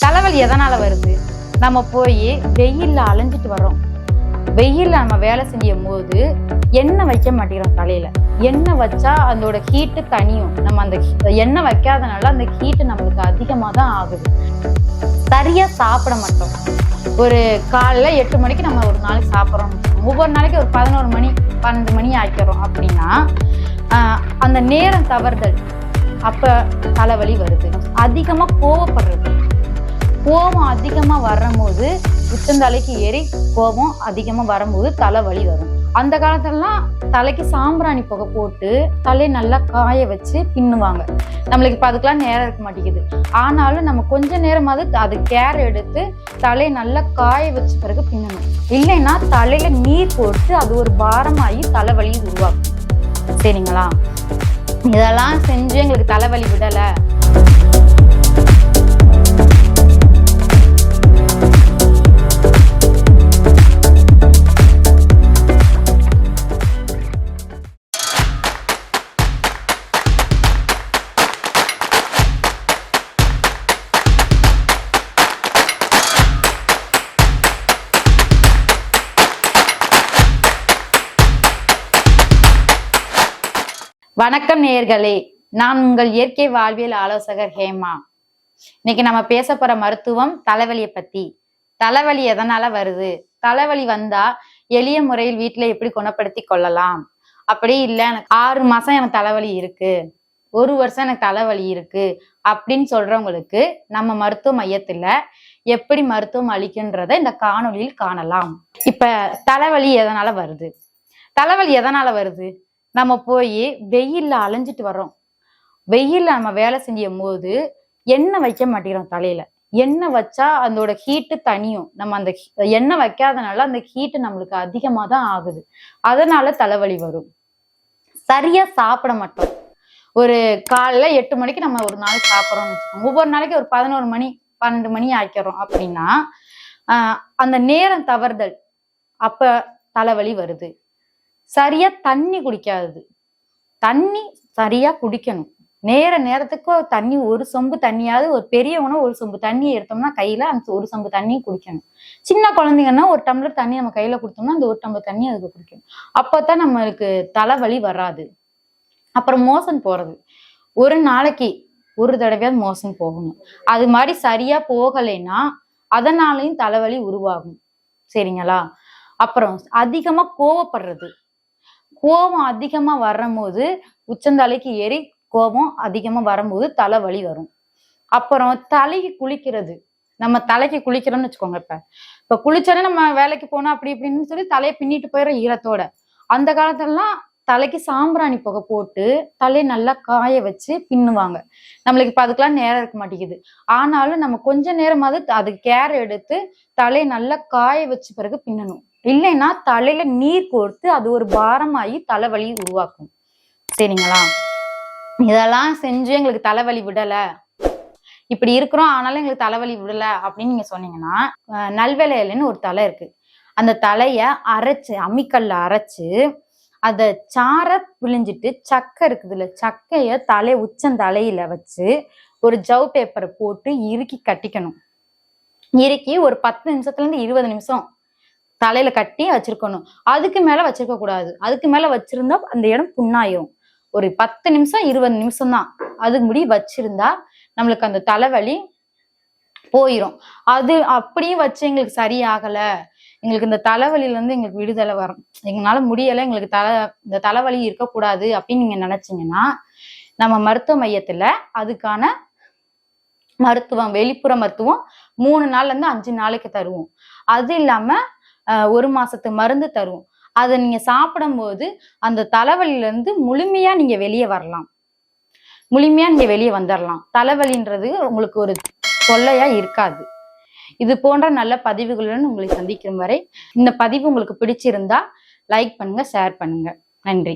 தலைவலி எதனால வருது? நம்ம போய் வெயில்ல அலைஞ்சிட்டு வர்றோம். வெயில்ல நம்ம வேலை செய்யும் போது எண்ணெய் வைக்க மாட்டேங்கிறோம் தலையில. எண்ணெய் வச்சா அதோட ஹீட்டு தனியும். நம்ம அந்த எண்ணெய் வைக்காதனால அந்த ஹீட்டு நம்மளுக்கு அதிகமாக தான் ஆகுது. சரியா சாப்பிட மாட்டோம். ஒரு காலைல 8 மணிக்கு நம்ம ஒரு நாளைக்கு சாப்பிட்றோம். ஒவ்வொரு நாளைக்கு ஒரு 11 மணி 12 மணி ஆக்கிறோம் அப்படின்னா அந்த நேரம் தவறுதல். அப்ப தலைவலி வருது. அதிகமா கோவப்படுறது. கோபம் அதிகமா வரும்போது உச்சந்தலைக்கு ஏறி கோபம் அதிகமா வரும்போது தலைவலி வரும். அந்த காலத்துலலாம் தலைக்கு சாம்பிராணி புகை போட்டு தலையை நல்லா காய வச்சு பின்னுவாங்க. நம்மளுக்கு இப்போ அதுக்கெல்லாம் நேரம் இருக்க மாட்டேங்குது. ஆனாலும் நம்ம கொஞ்ச நேரமாவது அது கேர் எடுத்து தலையை நல்லா காய வச்ச பிறகு பின்னணும். இல்லைன்னா தலையில நீர் போட்டு அது ஒரு பாரமாகி தலைவலி உருவாக்கும். சரிங்களா? இதெல்லாம் செஞ்சு எங்களுக்கு தலைவலி விடலை. வணக்கம் நேயர்களே, நான் உங்கள் இயற்கை வாழ்வியல் ஆலோசகர் ஹேமா. இன்னைக்கு நம்ம பேச போற மருத்துவம் தலைவலியை பத்தி. தலைவலி எதனால வருது? தலைவலி வந்தா எளிய முறையில் வீட்டுல எப்படி குணப்படுத்தி கொள்ளலாம்? அப்படி இல்லை எனக்கு 6 மாசம் எனக்கு தலைவலி இருக்கு, 1 வருஷம் எனக்கு தலைவலி இருக்கு அப்படின்னு சொல்றவங்களுக்கு நம்ம மருத்துவ மையத்துல எப்படி மருத்துவம் அளிக்குன்றத இந்த காணொலியில் காணலாம். இப்ப தலைவலி எதனால வருது? தலைவலி எதனால வருது? நம்ம போய் வெயில்ல அலைஞ்சிட்டு வர்றோம். வெயில்ல நம்ம வேலை செய்யும் போது எண்ணெய் வைக்க மாட்டேங்கிறோம் தலையில. எண்ணெய் வச்சா அதோட ஹீட்டு தனியும். நம்ம அந்த எண்ணெய் வைக்காதனால அந்த ஹீட்டு நம்மளுக்கு அதிகமாக தான் ஆகுது. அதனால தலைவலி வரும். சரியா சாப்பிட மாட்டோம். ஒரு காலைல 8 மணிக்கு நம்ம ஒரு நாளைக்கு சாப்பிட்றோம்னு வச்சுக்கோங்க. ஒவ்வொரு நாளைக்கு ஒரு 11 மணி 12 மணி ஆக்கிறோம் அப்படின்னா அந்த நேரம் தவறுதல். அப்ப தலைவலி வருது. சரியா தண்ணி குடிக்காது. தண்ணி சரியா குடிக்கணும். நேரத்துக்கு தண்ணி, ஒரு சொம்பு தண்ணியாவது, ஒரு பெரியவனா ஒரு சொம்பு தண்ணி எடுத்தோம்னா கையில அந்த ஒரு சொம்பு தண்ணி குடிக்கணும். சின்ன குழந்தைங்கன்னா ஒரு டம்ளர் தண்ணி நம்ம கையில கொடுத்தோம்னா அந்த ஒரு டம்ளர் தண்ணி அதுக்கு குடிக்கணும். அப்பதான் நம்மளுக்கு தலைவலி வராது. அப்புறம் மோஷன் போறது. ஒரு நாளைக்கு ஒரு தடவையாவது மோஷன் போகணும். அது மாதிரி சரியா போகலைன்னா அதனாலையும் தலைவலி உருவாகும். சரிங்களா? அப்புறம் அதிகமா கோவப்படுறது. கோபம் அதிகமா வரும்போது உச்சந்தலைக்கு ஏறி கோபம் அதிகமா வரும்போது தலைவலி வரும். அப்புறம் தலைக்கு குளிக்கிறது. நம்ம தலைக்கு குளிக்கிறோம்னு வச்சுக்கோங்க. இப்ப குளிச்சோன்னே நம்ம வேலைக்கு போனோம் அப்படி இப்படின்னு சொல்லி தலையை பின்னிட்டு போயிடுற ஈரத்தோட. அந்த காலத்துலலாம் தலைக்கு சாம்பிராணி புகை போட்டு தலையை நல்லா காய வச்சு பின்னுவாங்க. நம்மளுக்கு இப்ப அதுக்கெல்லாம் நேரம் இருக்க மாட்டேங்குது. ஆனாலும் நம்ம கொஞ்ச நேரமாவது அது கேர் எடுத்து தலையை நல்லா காய வச்ச பிறகு பின்னணும். இல்லைன்னா தலையில நீர் கோர்த்து அது ஒரு பாரமாகி தலைவலி உருவாக்கும். சரிங்களா? இதெல்லாம் செஞ்சு எங்களுக்கு தலைவலி விடலை, இப்படி இருக்கிறோம் ஆனாலும் எங்களுக்கு தலைவலி விடலை அப்படின்னு நீங்க சொன்னீங்கன்னா, நல்வேலை இலைன்னு ஒரு தலை இருக்கு. அந்த தலைய அரைச்சு அம்மிக்கல்ல அரைச்சு அதை சார பிழிஞ்சிட்டு சக்கை இருக்குதுல்ல, சக்கைய உச்சந்தலையில வச்சு ஒரு ஜவ் பேப்பரை போட்டு இறுக்கி கட்டிக்கணும். இறுக்கி ஒரு 10 நிமிஷத்துல இருந்து 20 நிமிஷம் தலையில கட்டி வச்சிருக்கணும். அதுக்கு மேல வச்சிருக்க கூடாது. அதுக்கு மேல வச்சிருந்தா அந்த இடம் புண்ணாயிரும். ஒரு 10 நிமிஷம் 20 நிமிஷம் தான் அதுக்கு முடி வச்சிருந்தா நம்மளுக்கு அந்த தலைவலி போயிரும். அது அப்படியே வச்சு எங்களுக்கு சரியாகல, எங்களுக்கு இந்த தலைவலியில இருந்து எங்களுக்கு விடுதலை வரும், எங்களால முடியலை, எங்களுக்கு இந்த தலைவலி இருக்கக்கூடாது அப்படின்னு நீங்க நினைச்சீங்கன்னா நம்ம மருத்துவ மையத்துல அதுக்கான மருத்துவம், வெளிப்புற மருத்துவம் 3 நாள்ல இருந்து 5 நாளைக்கு தருவோம். அது இல்லாம 1 மாசத்து மருந்து தருவோம். அதை நீங்க சாப்பிடும் போது அந்த தலைவலியில இருந்து முழுமையா நீங்க வெளியே வரலாம். முழுமையா நீங்க வெளியே வந்துடலாம். தலைவலின்றது உங்களுக்கு ஒரு தொல்லையா இருக்காது. இது போன்ற நல்ல பதிவுகளுடன் உங்களை சந்திக்கும் வரை, இந்த பதிவு உங்களுக்கு பிடிச்சிருந்தா லைக் பண்ணுங்க, ஷேர் பண்ணுங்க. நன்றி.